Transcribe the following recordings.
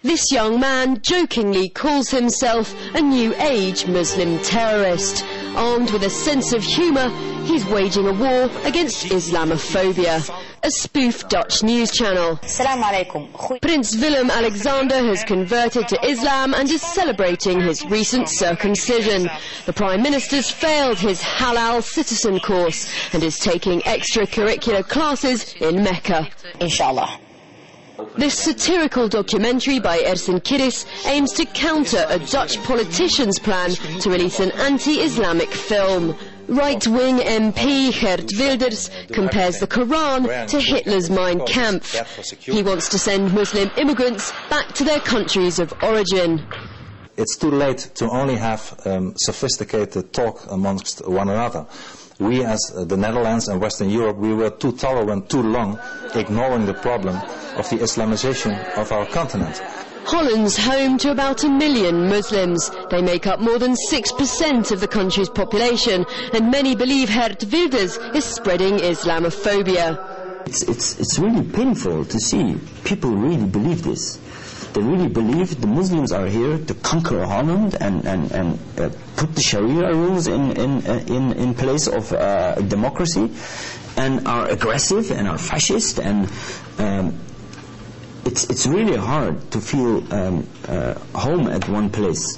This young man jokingly calls himself a New Age Muslim terrorist. Armed with a sense of humour, he's waging a war against Islamophobia. A spoof Dutch news channel. Prince Willem-Alexander has converted to Islam and is celebrating his recent circumcision. The Prime Minister's failed his halal citizen course and is taking extracurricular classes in Mecca. Inshallah. This satirical documentary by Ersin Kiris aims to counter a Dutch politician's plan to release an anti-Islamic film. Right-wing MP Geert Wilders compares the Quran to Hitler's Mein Kampf. He wants to send Muslim immigrants back to their countries of origin. It's too late to only have sophisticated talk amongst one another. We as the Netherlands and Western Europe, we were too tolerant too long, ignoring the problem of the Islamization of our continent. Holland's home to about 1 million Muslims. They make up more than 6% of the country's population, and many believe Geert Wilders is spreading Islamophobia. It's really painful to see people really believe this. They really believe the Muslims are here to conquer Holland and put the Sharia rules in place of democracy, and are aggressive and are fascist, and it's really hard to feel home at one place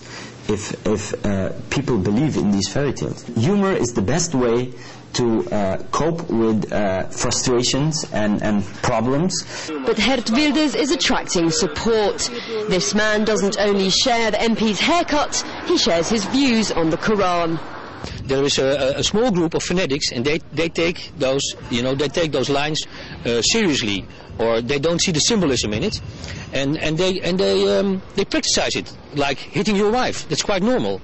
if people believe in these fairy tales. Humor is the best way to cope with frustrations and problems. But Geert Wilders is attracting support. This man doesn't only share the MP's haircut, he shares his views on the Quran. There is a small group of fanatics, and they take those, those lines seriously, or they don't see the symbolism in it, and they criticize it, like hitting your wife. That's quite normal.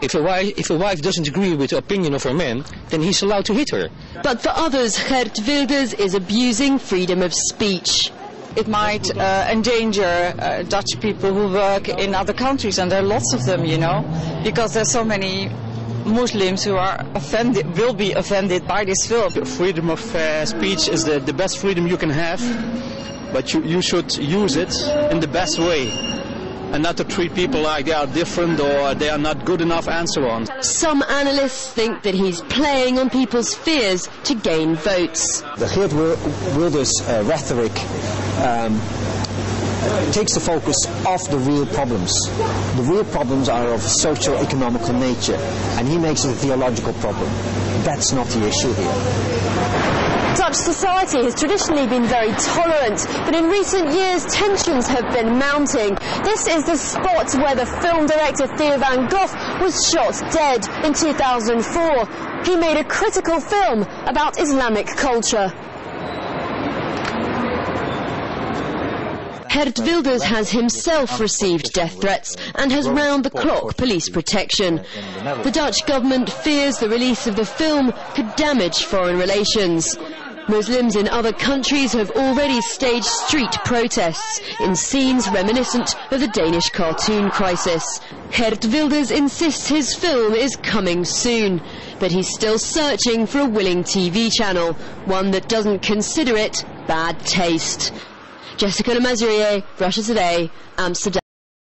If a wife doesn't agree with the opinion of her man, then he's allowed to hit her. But for others, Geert Wilders is abusing freedom of speech. It might endanger Dutch people who work in other countries, and there are lots of them, because there's so many Muslims who are offended, will be offended by this film. Freedom of speech is the best freedom you can have, but you should use it in the best way, and not to treat people like they are different or they are not good enough and so on. Some analysts think that he's playing on people's fears to gain votes. The Geert Wilders rhetoric takes the focus off the real problems. The real problems are of socio-economical nature, and he makes it a theological problem. That's not the issue here. Dutch society has traditionally been very tolerant, but in recent years tensions have been mounting. This is the spot where the film director Theo van Gogh was shot dead in 2004. He made a critical film about Islamic culture. Geert Wilders has himself received death threats and has round-the-clock police protection. The Dutch government fears the release of the film could damage foreign relations. Muslims in other countries have already staged street protests in scenes reminiscent of the Danish cartoon crisis. Geert Wilders insists his film is coming soon, but he's still searching for a willing TV channel, one that doesn't consider it bad taste. Jessica Lemazurier, Russia Today, Amsterdam.